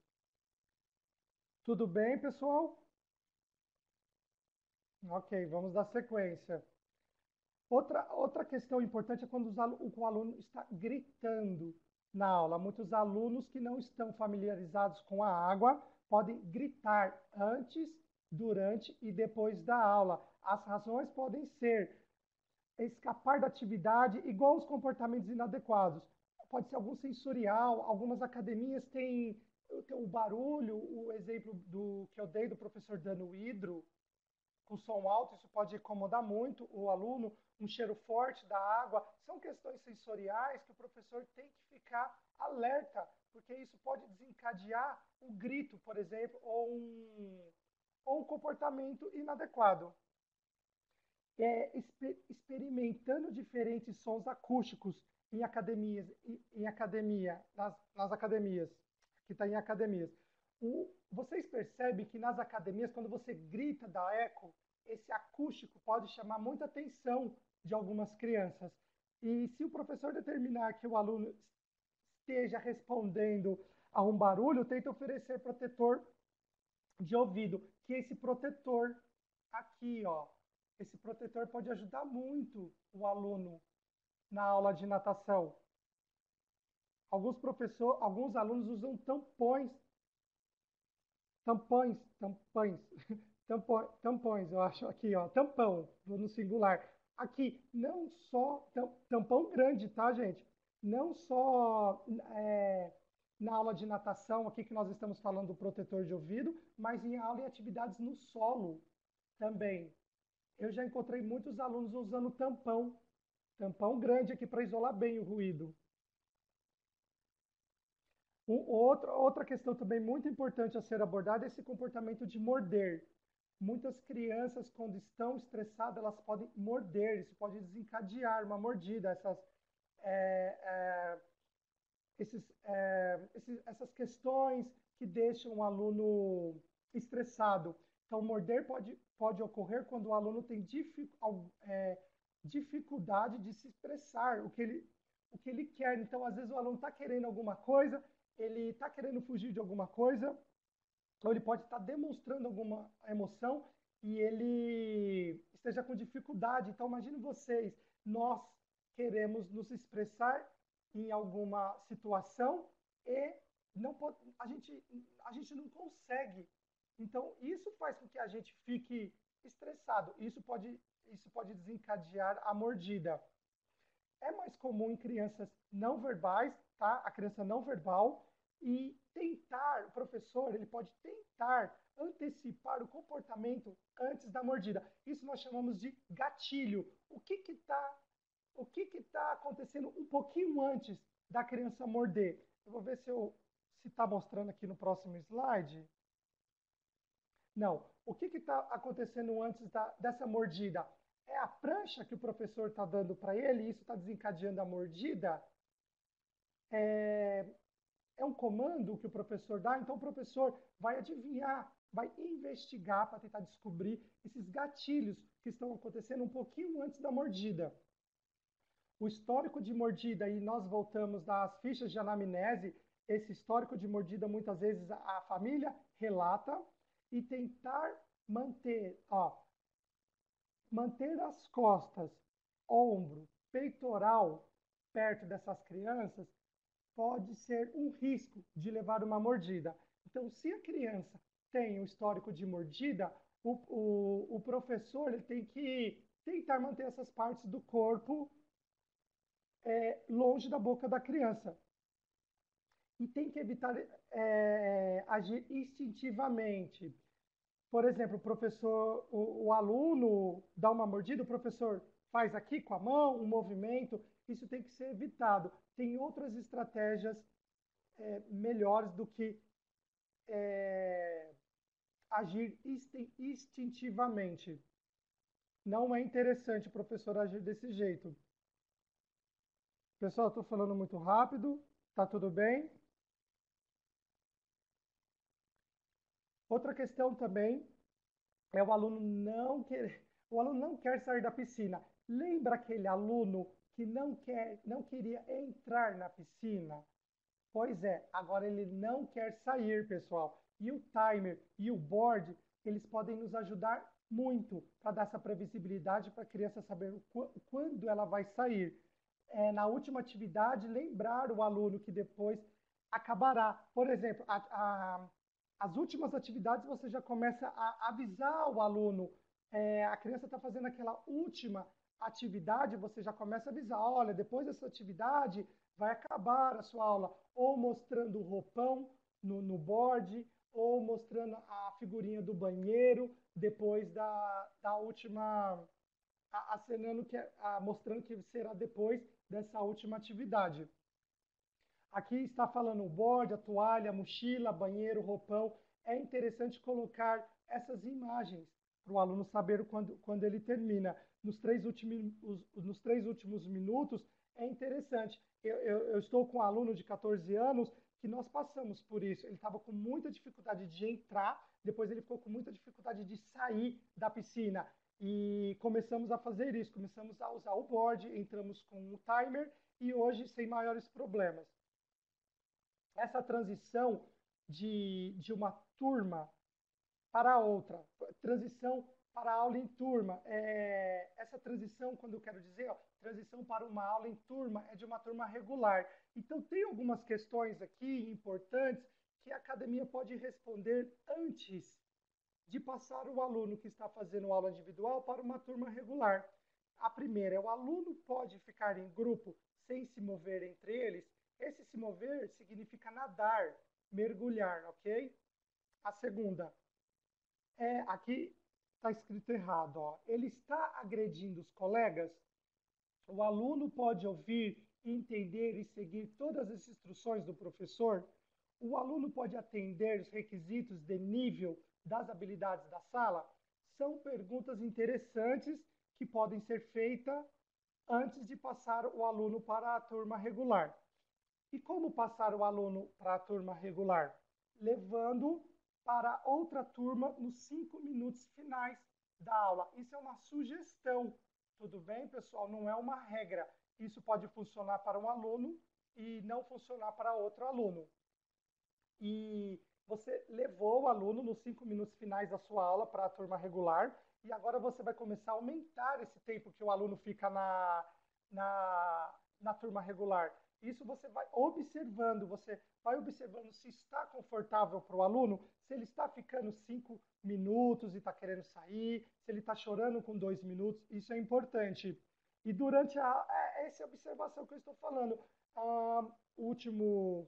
Tudo bem, pessoal? Ok, vamos dar sequência. Outra questão importante é quando o aluno está gritando na aula. Muitos alunos que não estão familiarizados com a água podem gritar antes, durante e depois da aula. As razões podem ser escapar da atividade, igual os comportamentos inadequados. Pode ser algum sensorial, algumas academias têm o barulho, o exemplo que eu dei do professor Dano Hidro, com som alto, isso pode incomodar muito o aluno, um cheiro forte da água. São questões sensoriais que o professor tem que ficar alerta, porque isso pode desencadear um grito, por exemplo, ou um comportamento inadequado. Experimentando diferentes sons acústicos em academias, nas academias, que está em academias. Vocês percebem que nas academias, quando você grita, dá eco, esse acústico pode chamar muita atenção de algumas crianças. E se o professor determinar que o aluno esteja respondendo a um barulho, tenta oferecer protetor de ouvido, que esse protetor aqui, ó, esse protetor pode ajudar muito o aluno na aula de natação. Alguns alunos usam tampões, eu acho aqui, ó, tampão, no singular. Aqui, não só tampão grande, tá, gente? Não só na aula de natação, aqui que nós estamos falando do protetor de ouvido, mas em aula e atividades no solo também. Eu já encontrei muitos alunos usando tampão grande aqui para isolar bem o ruído. Outra questão também muito importante a ser abordada é esse comportamento de morder. Muitas crianças, quando estão estressadas, elas podem morder, isso pode desencadear uma mordida. Essas questões que deixam o aluno estressado. Então, morder pode ocorrer quando o aluno tem dificuldade de se expressar o que ele quer. Então, às vezes, o aluno está querendo alguma coisa, ele está querendo fugir de alguma coisa, ou ele pode estar demonstrando alguma emoção e ele esteja com dificuldade. Então, imagine vocês, nós queremos nos expressar em alguma situação e a gente não consegue. Então, isso faz com que a gente fique estressado. Isso pode desencadear a mordida. É mais comum em crianças não verbais, tá? A criança não verbal, e o professor, ele pode tentar antecipar o comportamento antes da mordida. Isso nós chamamos de gatilho. O que está acontecendo um pouquinho antes da criança morder? Eu vou ver se está mostrando aqui no próximo slide. Não. O que está acontecendo antes dessa mordida? É a prancha que o professor está dando para ele, e isso está desencadeando a mordida? É um comando que o professor dá, então o professor vai adivinhar, vai investigar para tentar descobrir esses gatilhos que estão acontecendo um pouquinho antes da mordida. O histórico de mordida, e nós voltamos das fichas de anamnese, esse histórico de mordida, muitas vezes a família relata, e tentar manter as costas, ombro, peitoral perto dessas crianças pode ser um risco de levar uma mordida. Então, se a criança tem um histórico de mordida, o professor ele tem que tentar manter essas partes do corpo longe da boca da criança. E tem que evitar agir instintivamente. Por exemplo, o aluno dá uma mordida, o professor faz aqui com a mão um movimento, isso tem que ser evitado. Tem outras estratégias melhores do que agir instintivamente. Não é interessante o professor agir desse jeito. Pessoal, estou falando muito rápido, tá tudo bem? Outra questão também é o aluno não quer sair da piscina. Lembra aquele aluno que não queria entrar na piscina? Pois é, agora ele não quer sair, pessoal. E o timer e o board, eles podem nos ajudar muito para dar essa previsibilidade para a criança saber quando ela vai sair. Na última atividade, lembrar o aluno que depois acabará. Por exemplo, as últimas atividades você já começa a avisar o aluno. A criança está fazendo aquela última atividade, você já começa a avisar, olha, depois dessa atividade vai acabar a sua aula, ou mostrando o roupão no board, ou mostrando a figurinha do banheiro, depois da última, acenando mostrando que será depois dessa última atividade. Aqui está falando o board, a toalha, a mochila, banheiro, roupão. É interessante colocar essas imagens para o aluno saber quando ele termina. Nos três últimos minutos, é interessante. Eu estou com um aluno de 14 anos que nós passamos por isso. Ele estava com muita dificuldade de entrar, depois ele ficou com muita dificuldade de sair da piscina. E começamos a fazer isso, começamos a usar o board, entramos com o timer e hoje sem maiores problemas. Essa transição de uma turma para outra, transição para a aula em turma. Essa transição, quando eu quero dizer, ó, transição para uma aula em turma, é de uma turma regular. Então, tem algumas questões aqui importantes que a academia pode responder antes de passar o aluno que está fazendo aula individual para uma turma regular. A primeira é: o aluno pode ficar em grupo sem se mover entre eles? Esse se mover significa nadar, mergulhar, ok? A segunda aqui está escrito errado, ó. Ele está agredindo os colegas? O aluno pode ouvir, entender e seguir todas as instruções do professor? O aluno pode atender os requisitos de nível das habilidades da sala? São perguntas interessantes que podem ser feitas antes de passar o aluno para a turma regular. E como passar o aluno para a turma regular? Levando para outra turma nos 5 minutos finais da aula. Isso é uma sugestão, tudo bem, pessoal? Não é uma regra. Isso pode funcionar para um aluno e não funcionar para outro aluno. E você levou o aluno nos 5 minutos finais da sua aula para a turma regular, e agora você vai começar a aumentar esse tempo que o aluno fica na turma regular. Isso você vai observando se está confortável para o aluno, se ele está ficando 5 minutos e está querendo sair, se ele está chorando com 2 minutos, isso é importante. E durante essa observação que eu estou falando, o último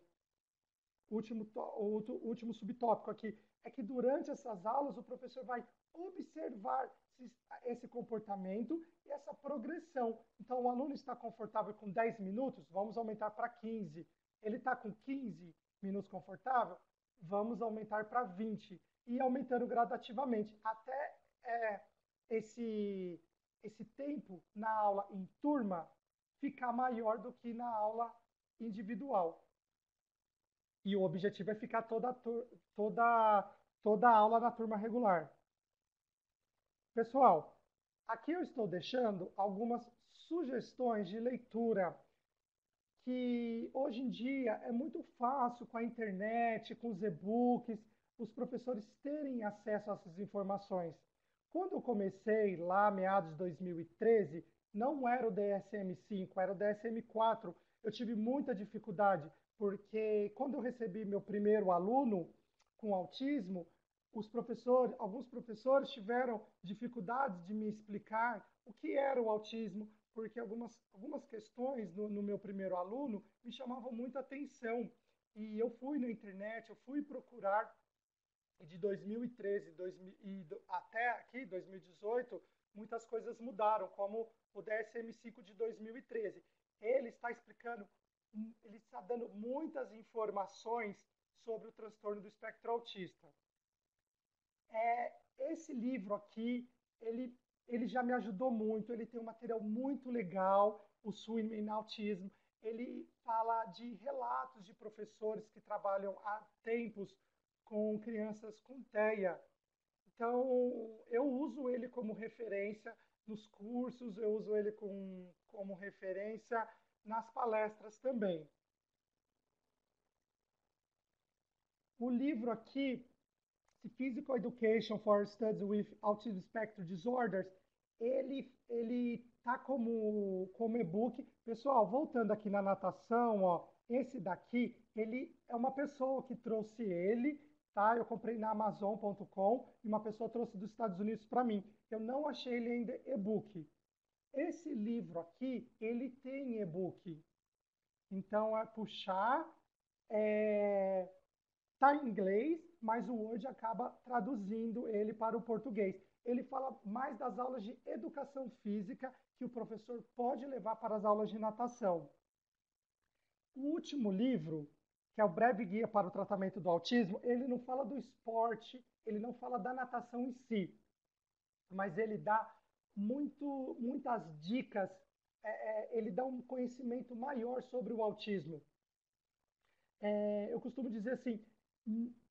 subtópico aqui é que durante essas aulas o professor vai observar esse comportamento e essa progressão. Então, o aluno está confortável com 10 minutos, vamos aumentar para 15. Ele está com 15 minutos confortável, vamos aumentar para 20. E aumentando gradativamente, até esse tempo na aula em turma ficar maior do que na aula individual. E o objetivo é ficar toda a aula na turma regular. Pessoal, aqui eu estou deixando algumas sugestões de leitura que hoje em dia é muito fácil com a internet, com os e-books, os professores terem acesso a essas informações. Quando eu comecei lá, meados de 2013, não era o DSM-5, era o DSM-4. Eu tive muita dificuldade, porque quando eu recebi meu primeiro aluno com autismo, alguns professores tiveram dificuldades de me explicar o que era o autismo, porque algumas questões no meu primeiro aluno me chamavam muita atenção. E eu fui na internet, eu fui procurar, e de 2013 até aqui, 2018, muitas coisas mudaram, como o DSM-5 de 2013. Ele está explicando, ele está dando muitas informações sobre o transtorno do espectro autista. Esse livro aqui, ele já me ajudou muito, ele tem um material muito legal, o Swimming in Autism. Ele fala de relatos de professores que trabalham há tempos com crianças com TEA. Então, eu uso ele como referência nos cursos, eu uso ele como referência nas palestras também. O livro aqui, Physical Education for Studies with Autism Spectrum Disorders, ele tá como e-book. Pessoal, voltando aqui na natação, ó, esse daqui, ele é uma pessoa que trouxe ele, tá? Eu comprei na Amazon.com e uma pessoa trouxe dos Estados Unidos para mim. Eu não achei ele ainda e-book. Esse livro aqui, ele tem e-book. Então, é puxar, tá em inglês, mas o Word acaba traduzindo ele para o português. Ele fala mais das aulas de educação física que o professor pode levar para as aulas de natação. O último livro, que é o Breve Guia para o Tratamento do Autismo, ele não fala do esporte, ele não fala da natação em si, mas ele dá muitas dicas, ele dá um conhecimento maior sobre o autismo. Eu costumo dizer assim,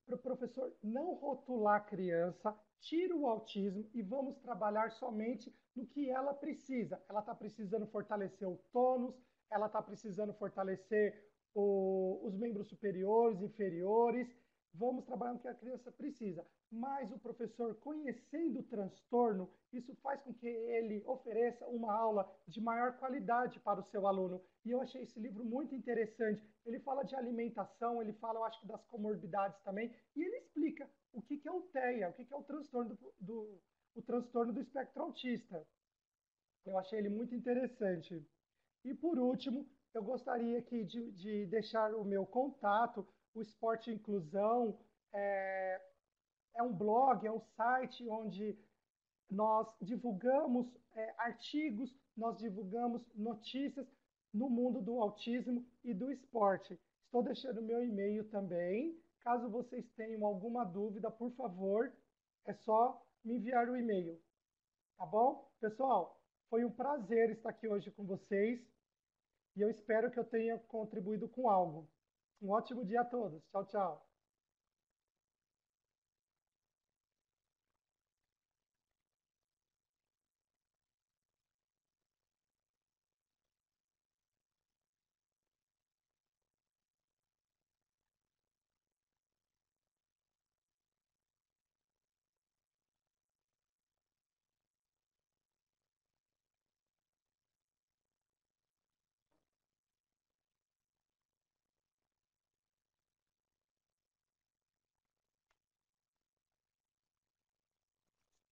para o professor não rotular a criança, tira o autismo e vamos trabalhar somente no que ela precisa. Ela está precisando fortalecer o tônus, ela está precisando fortalecer os membros superiores, inferiores. Vamos trabalhar no que a criança precisa. Mas o professor, conhecendo o transtorno, isso faz com que ele ofereça uma aula de maior qualidade para o seu aluno. E eu achei esse livro muito interessante. Ele fala de alimentação, ele fala, eu acho que das comorbidades também, e ele explica o que é o TEA, o que é o transtorno do espectro autista. Eu achei ele muito interessante. E por último, eu gostaria aqui de deixar o meu contato, o Esporte Inclusão, é, é um blog, é um site onde nós divulgamos artigos, nós divulgamos notícias no mundo do autismo e do esporte. Estou deixando meu e-mail também. Caso vocês tenham alguma dúvida, por favor, é só me enviar o e-mail. Tá bom? Pessoal, foi um prazer estar aqui hoje com vocês e eu espero que eu tenha contribuído com algo. Um ótimo dia a todos. Tchau, tchau.